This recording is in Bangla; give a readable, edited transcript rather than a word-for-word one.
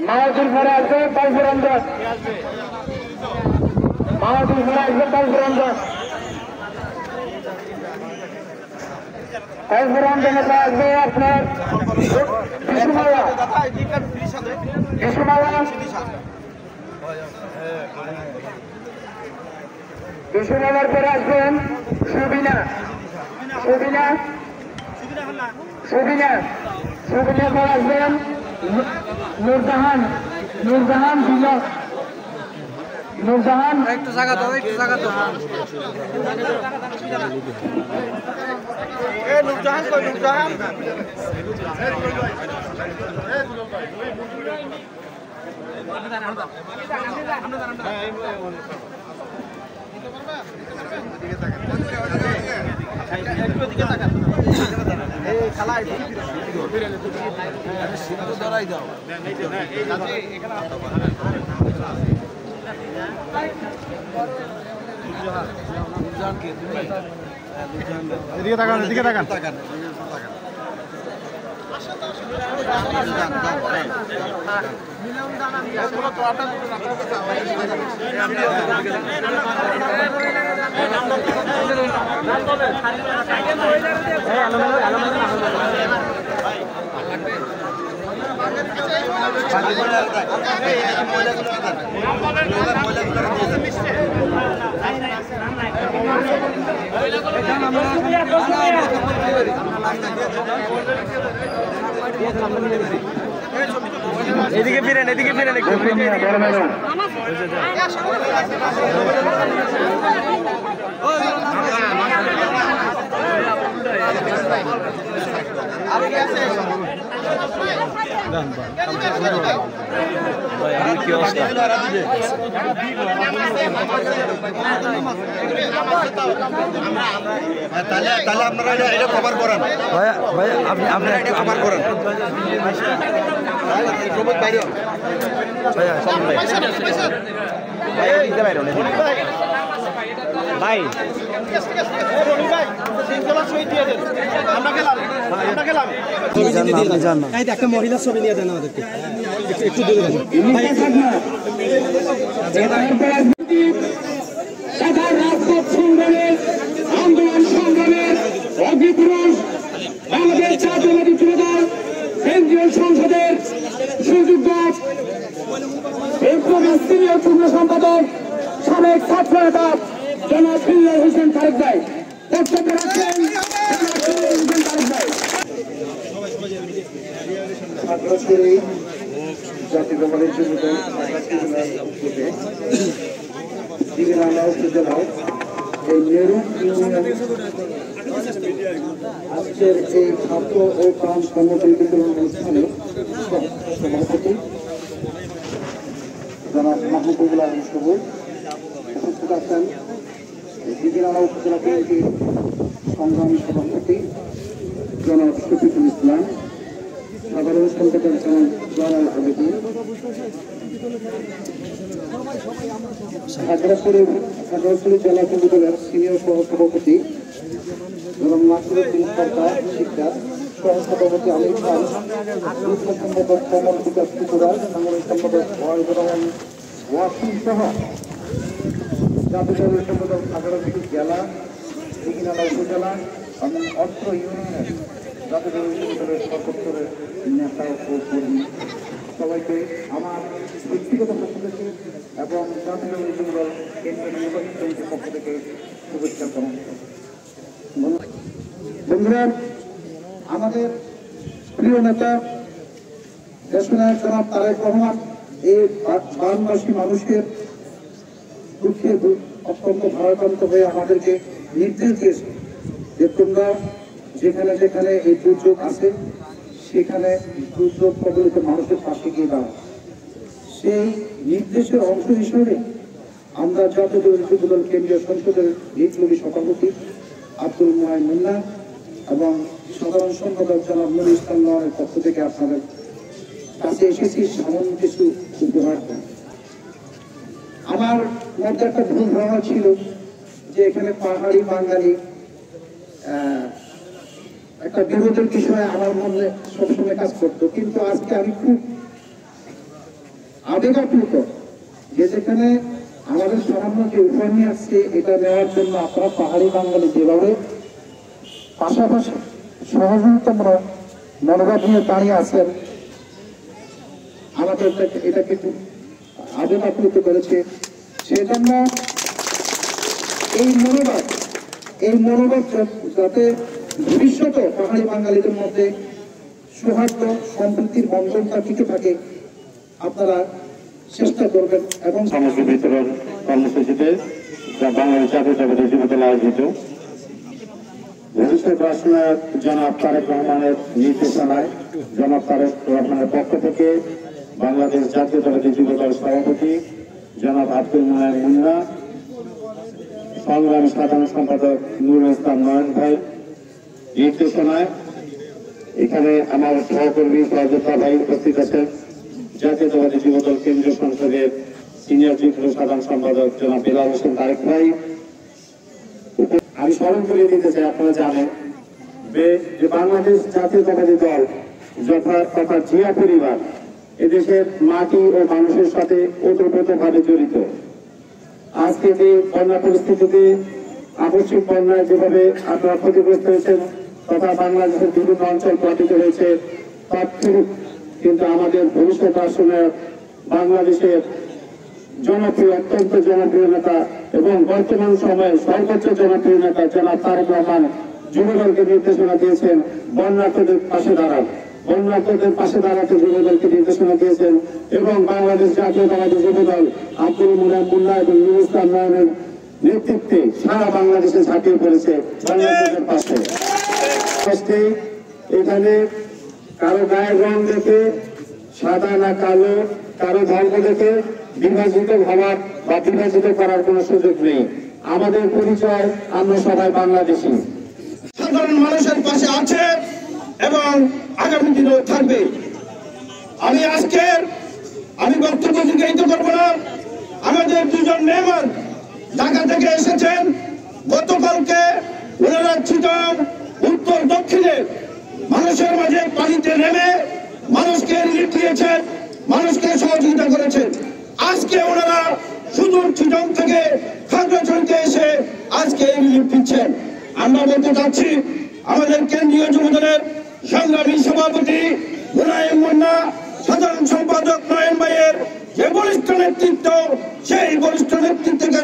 মাহাতুর পরে আসবে তাইফুর রমজান, মাহাতুর পরে আসবে তাইফুর রমজান, তাইফুর রমজানের পরে আসবে আপনার বিশুমালা, বিশুমালা, বিশুমালার পরে আসবেন সুবিনা, সুবিনা, সুবিনা, সুবিনার পরে আসবেন নুরজাহান, নুরজাহান বিজয়, নুরজাহান একটু জায়গা দাও, একটু জায়গা দাও। নুরজাহান কই? নুরজাহান এদিকে তাকান, এদিকে তাকান। এদিকে ফিরেন, এদিকে ফিরেন একটু। কি অবস্থা? তাহলে আপনারা এটা কভার করেন ভাইয়া, ভাইয়া আপনি এটা কভার করেন। ভাইয়া সামনে ভাই, ভাই এদিকে বাইরে ভাই, একটা মহিলার ছবি নিয়ে দেন আমাদেরকে, একটু দূরে দেন। রাজপথ সংগ্রামের আন্দোলন সংগ্রামের অগ্নিপুরুষ বাংলাদেশ জাতীয়বাদী যুবদল কেন্দ্রীয় সংসদের সুযোগ্য সিনিয়র যুগ্ম সম্পাদক সাবেক ছাত্র নেতা জনাব ফিল্লাল হোসেন তারেক ভাই বক্তব্য রাখছেন। জাতীয়তাবাদী যুবদল উপজেলায় এই নেহরু ইউনিয়ন আজকের এই ছাত্র ও প্রাণ সংগঠন বিতরণ অনুষ্ঠানে সভাপতি জনাব মাহবুবুল আলম সবুজ উপস্থিত আছেন। দিঘিনালা উপজেলা বিএনপির সংগ্রামী সভাপতি জনাব শফিকুল ইসলাম, সাধারণ সম্পাদক জনাব জয়নাল আবেদীন, খাগড়াছড়ি জেলা যুবদলের সিনিয়র সহসভাপতি জনাব নাসিরুদ্দিন সরকার শিকদার, সহসভাপতি আমির খান, যুগ্ম সম্পাদক কমল বিকাশ ত্রিপুরা, সাংগঠনিক সম্পাদক ওয়াহিদুর ওয়াসিম সহ জাতীয় সম্পাদক খাগড়াছড়ি জেলা, দিঘিনালা উপজেলা এবং অত্র ইউনিয়নের জাতীয় যুবদলের সর্বস্তরের নেতা ও কর্মী সবাইকে আমার ব্যক্তিগত পক্ষ থেকে এবং জাতীয় যুবদল কেন্দ্রীয় নির্বাহী সমিতির পক্ষ থেকে শুভেচ্ছা জানাই। বন্ধুরা, আমাদের প্রিয় নেতা দেশনায়ক জনাব তারেক রহমান এই বাংলাদেশী মানুষের দুঃখে অত্যন্ত ভারাক্রান্ত হয়ে আমাদেরকে নির্দেশ দিয়েছে যে তোমরা যেখানে যেখানে এই দুর্যোগ আছে সেখানে দুর্যোগ কবলিত মানুষের পাশে গিয়ে দাঁড়াও। সেই নির্দেশের অংশ হিসেবে আমরা জাতীয় যুবদল কেন্দ্রীয় সংসদের বিপ্লবী সভাপতি আব্দুল মোহাই মুন্না এবং সাধারণ সম্পাদক জনাব নুরুল ইসলাম নোয়ারের পক্ষ থেকে আপনাদের কাছে এসেছি সামান্য কিছু উপহার দেন। আমার মধ্যে একটা ভুল ধারণা ছিল যে এখানে পাহাড়ি বাঙালি একটা বিরোধের বিষয়ে আমার মনে সবসময় কাজ করতো, কিন্তু আজকে আমি খুব আবেগাপ্লুত যে যেখানে আমাদের সামান্য যে উপহার নিয়ে আসছে এটা নেওয়ার জন্য আপনারা পাহাড়ি বাঙালি যেভাবে পাশাপাশি সহযোগিতামূলক মনোভাব নিয়ে দাঁড়িয়ে আছেন, আমাদের এটাকে খুব আবেগ আপ্লুত করেছে। সেজন্য এই মনোভাব যাতে ভবিষ্যতে পাহাড়ি বাঙালিদের মধ্যে সৌহার্দ্য সম্প্রীতির বন্ধনটা টিকে থাকে আপনারা চেষ্টা করবেন। এবং সামগ্রী বিতরণ কর্মসূচিতে যা বাংলাদেশ জাতীয়তাবাদী যুবদল আয়োজিত ভবিষ্যৎ রাষ্ট্রনায়ক জনাব তারেক রহমানের নির্দেশনায় জনাব তারেক রহমানের পক্ষ থেকে বাংলাদেশ জাতীয়তাবাদী যুবদল সভাপতি জনাব আব্দুল মোনায়েম মুন্না, সংগ্রামী সাধারণ সম্পাদক নুরুল ইসলাম নয়ন ভাই নির্দেশনায় এখানে আমার সহকর্মী সহযোদ্ধা ভাই উপস্থিত আছেন, জাতীয়তাবাদী যুবদল কেন্দ্রীয় সংসদের সিনিয়র যুগ্ম সাধারণ সম্পাদক জনাব বেলাল হোসেন তারেক ভাই। আমি স্মরণ করিয়ে দিতে চাই, আপনারা জানেন যে বাংলাদেশ জাতীয়তাবাদী দল তথা জিয়া পরিবার এদেশের মাটি ও মানুষের সাথে ওতপ্রোতভাবে জড়িত। আজকে যে বন্যা পরিস্থিতিতে আকস্মিক বন্যায় যেভাবে আপনারা ক্ষতিগ্রস্ত হয়েছেন তথা বাংলাদেশের বিভিন্ন অঞ্চল প্লাবিত হয়েছে, তৎক্ষণিক কিন্তু আমাদের ভবিষ্যৎ রাষ্ট্রনায়ক বাংলাদেশের জনপ্রিয় অত্যন্ত জনপ্রিয় নেতা এবং বর্তমান সময়ে সর্বোচ্চ জনপ্রিয় নেতা জনাব তারেক রহমান যুবদলকে নির্দেশনা দিয়েছেন বন্যার্তদের পাশে দাঁড়ান, বন্যার্তদের পাশে দাঁড়াতে যুবদলকে নির্দেশনা দিয়েছেন এবং বাংলাদেশ জাতীয়তাবাদী যুবদল আব্দুল মোনায়েম মুন্না এবং নুরুল ইসলাম নয়নের নেতৃত্বে সারা বাংলাদেশে ঝাঁপিয়ে পড়েছে বাংলাদেশের পাশে। এখানে কারো গায়ের রং দেখে, সাদা না কালো, কারো ধর্ম দেখে বিভাজিত হওয়ার বা বিভাজিত করার কোন সুযোগ নেই। আমাদের পরিচয় আমরা সবাই বাংলাদেশী। সাধারণ মানুষের পাশে আছে এবং আগামী দিনেও থাকবে। আমি বক্তব্য দীর্ঘায়িত করবো না। আমাদের দুজন মেহমান ঢাকা থেকে এসেছেন, গতকালকে ওনারা চিটাং উত্তর দক্ষিণে মানুষের মাঝে পানিতে নেমে মানুষকে রিলিফ দিয়েছেন, মানুষকে সহযোগিতা করেছেন। আজকে ওনারা সুদূর চিটাং থেকে খাগড়াছড়িতে এসে আজকে এই রিলিফ দিচ্ছেন। আমরা বলতে চাচ্ছি আমাদের কেন্দ্রীয় যুবদলের সংগ্রামী সভাপতি মোনায়েম মুন্না, সাধারণ সম্পাদক নয়ন ভাইয়ের যে বলিষ্ঠ নেতৃত্ব, সেই বলিষ্ঠ নেতৃত্বকে